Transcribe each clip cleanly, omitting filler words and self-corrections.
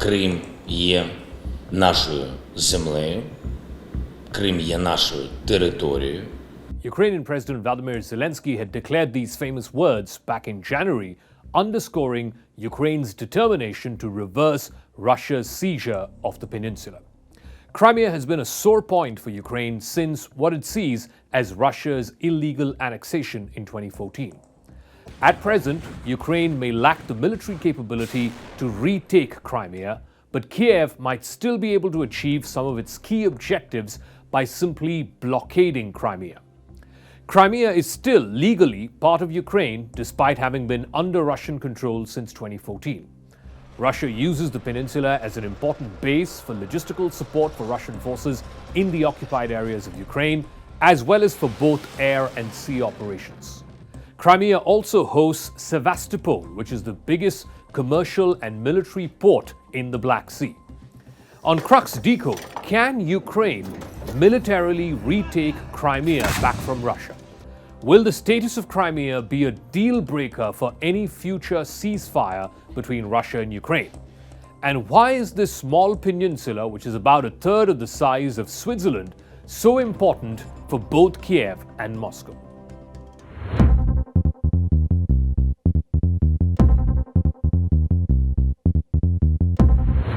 Крим є нашою землею, Крим є нашою територією. Ukrainian President Vladimir Zelensky had declared these famous words back in January, underscoring Ukraine's determination to reverse Russia's seizure of the peninsula. Crimea has been a sore point for Ukraine since what it sees as Russia's illegal annexation in 2014. At present, Ukraine may lack the military capability to retake Crimea, but Kyiv might still be able to achieve some of its key objectives by simply blockading Crimea. Crimea is still legally part of Ukraine despite having been under Russian control since 2014. Russia uses the peninsula as an important base for logistical support for Russian forces in the occupied areas of Ukraine, as well as for both air and sea operations. Crimea also hosts Sevastopol, which is the biggest commercial and military port in the Black Sea. On Crux Decode, can Ukraine militarily retake Crimea back from Russia? Will the status of Crimea be a deal breaker for any future ceasefire between Russia and Ukraine? And why is this small peninsula, which is about a third of the size of Switzerland, so important for both Kyiv and Moscow?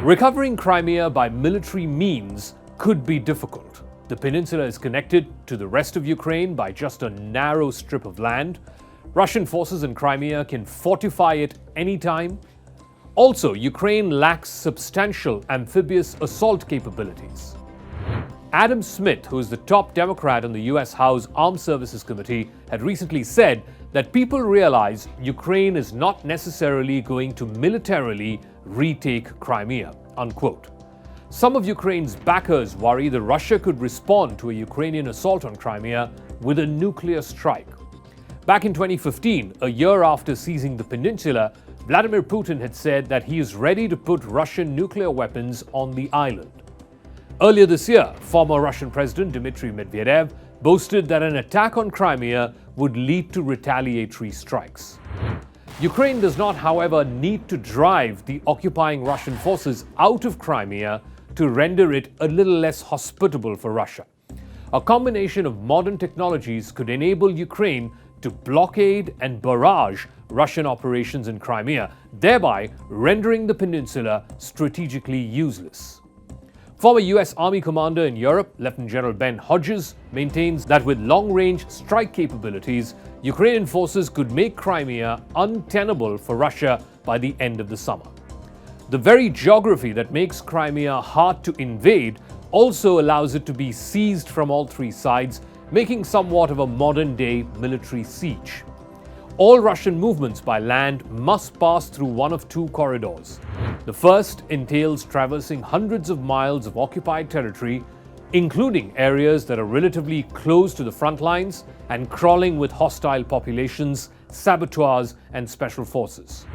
Recovering Crimea by military means could be difficult. The peninsula is connected to the rest of Ukraine by just a narrow strip of land. Russian forces in Crimea can fortify it anytime. Also, Ukraine lacks substantial amphibious assault capabilities. Adam Smith, who is the top Democrat on the US House Armed Services Committee, had recently said that people realize Ukraine is not necessarily going to militarily retake Crimea, unquote. Some of Ukraine's backers worry that Russia could respond to a Ukrainian assault on Crimea with a nuclear strike. Back in 2015, a year after seizing the peninsula, Vladimir Putin had said that he is ready to put Russian nuclear weapons on the island. Earlier this year, former Russian President Dmitry Medvedev boasted that an attack on Crimea would lead to retaliatory strikes. Ukraine does not, however, need to drive the occupying Russian forces out of Crimea to render it a little less hospitable for Russia. A combination of modern technologies could enable Ukraine to blockade and barrage Russian operations in Crimea, thereby rendering the peninsula strategically useless. Former US Army commander in Europe, Lieutenant General Ben Hodges, maintains that with long-range strike capabilities, Ukrainian forces could make Crimea untenable for Russia by the end of the summer. The very geography that makes Crimea hard to invade also allows it to be seized from all three sides, making somewhat of a modern-day military siege. All Russian movements by land must pass through one of two corridors. The first entails traversing hundreds of miles of occupied territory, including areas that are relatively close to the front lines and crawling with hostile populations, saboteurs, and special forces.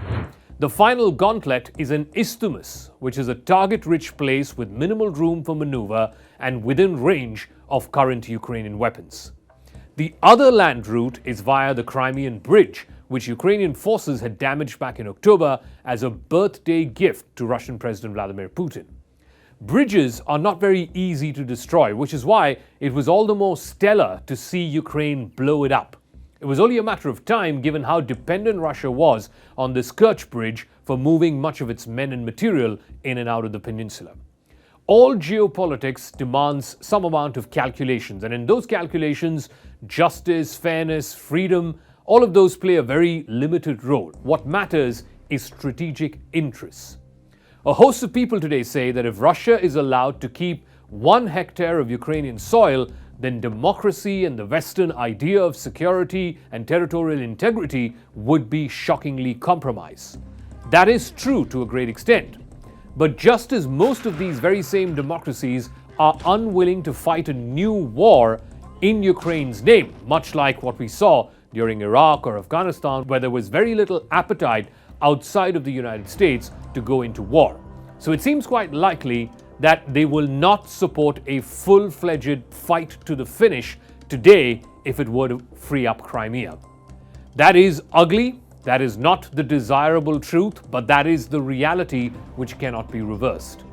The final gauntlet is an isthmus, which is a target-rich place with minimal room for maneuver and within range of current Ukrainian weapons. The other land route is via the Crimean Bridge, which Ukrainian forces had damaged back in October as a birthday gift to Russian President Vladimir Putin. Bridges are not very easy to destroy, which is why it was all the more stellar to see Ukraine blow it up. It was only a matter of time given how dependent Russia was on this Kerch bridge for moving much of its men and material in and out of the peninsula. All geopolitics demands some amount of calculations, and in those calculations, justice, fairness, freedom, all of those play a very limited role. What matters is strategic interests. A host of people today say that if Russia is allowed to keep 1 hectare of Ukrainian soil, then democracy and the Western idea of security and territorial integrity would be shockingly compromised. That is true to a great extent. But just as most of these very same democracies are unwilling to fight a new war in Ukraine's name, much like what we saw during Iraq or Afghanistan, where there was very little appetite outside of the United States to go into war. So it seems quite likely that they will not support a full-fledged fight to the finish today if it were to free up Crimea. That is ugly, That is not the desirable truth, but that is the reality which cannot be reversed.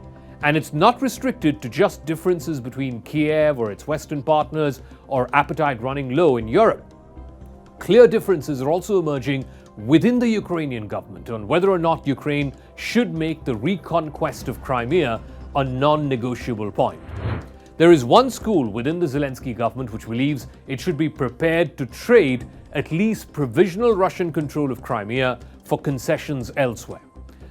And it's not restricted to just differences between Kyiv or its Western partners or appetite running low in Europe. Clear differences are also emerging within the Ukrainian government on whether or not Ukraine should make the reconquest of Crimea a non-negotiable point. There is one school within the Zelensky government which believes it should be prepared to trade at least provisional Russian control of Crimea for concessions elsewhere.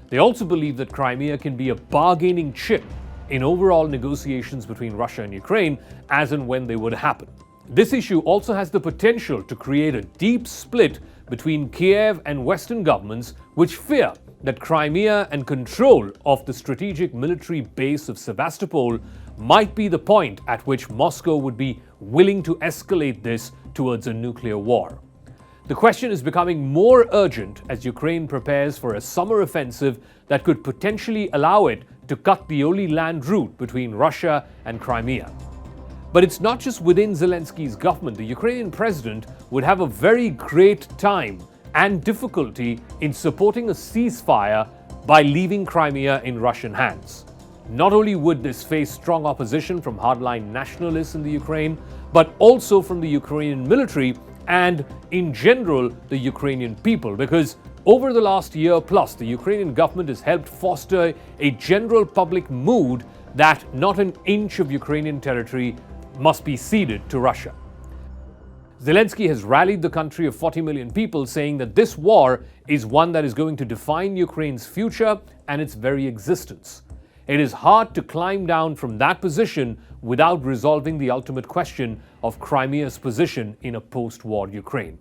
They also believe that Crimea can be a bargaining chip in overall negotiations between Russia and Ukraine as and when they would happen. This issue also has the potential to create a deep split between Kyiv and Western governments, which fear that Crimea and control of the strategic military base of Sevastopol might be the point at which Moscow would be willing to escalate this towards a nuclear war. The question is becoming more urgent as Ukraine prepares for a summer offensive that could potentially allow it to cut the only land route between Russia and Crimea. But it's not just within Zelensky's government. The Ukrainian president would have a very great time and difficulty in supporting a ceasefire by leaving Crimea in Russian hands. Not only would this face strong opposition from hardline nationalists in the Ukraine, but also from the Ukrainian military and, in general, the Ukrainian people, because over the last year plus, the Ukrainian government has helped foster a general public mood that not an inch of Ukrainian territory must be ceded to Russia. Zelensky has rallied the country of 40 million people, saying that this war is one that is going to define Ukraine's future and its very existence. It is hard to climb down from that position without resolving the ultimate question of Crimea's position in a post-war Ukraine.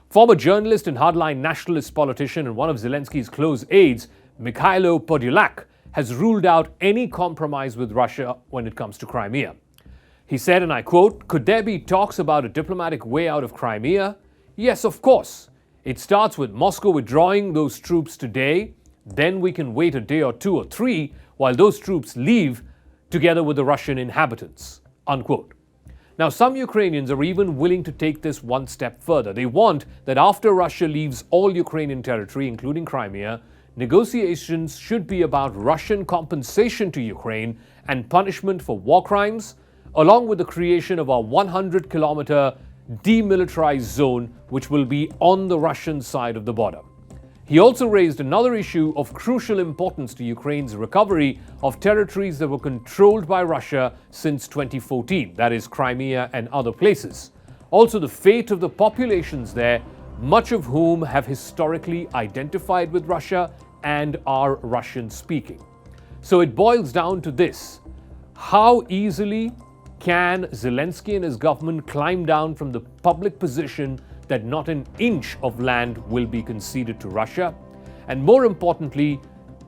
Former journalist and hardline nationalist politician and one of Zelensky's close aides, Mikhailo Podolyak, has ruled out any compromise with Russia when it comes to Crimea. He said, and I quote, "Could there be talks about a diplomatic way out of Crimea? Yes, of course. It starts with Moscow withdrawing those troops today. Then we can wait a day or two or three while those troops leave together with the Russian inhabitants." Unquote. Now, some Ukrainians are even willing to take this one step further. They want that after Russia leaves all Ukrainian territory, including Crimea, negotiations should be about Russian compensation to Ukraine and punishment for war crimes, along with the creation of a 100-kilometer demilitarized zone which will be on the Russian side of the border. He also raised another issue of crucial importance to Ukraine's recovery of territories that were controlled by Russia since 2014, that is Crimea and other places. Also the fate of the populations there, much of whom have historically identified with Russia and are Russian-speaking. So it boils down to this: how easily can Zelensky and his government climb down from the public position that not an inch of land will be conceded to Russia? And more importantly,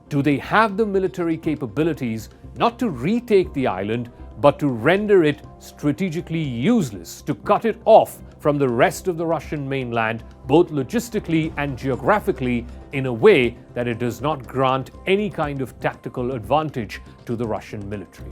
do they have the military capabilities not to retake the island, but to render it strategically useless, to cut it off from the rest of the Russian mainland, both logistically and geographically, in a way that it does not grant any kind of tactical advantage to the Russian military?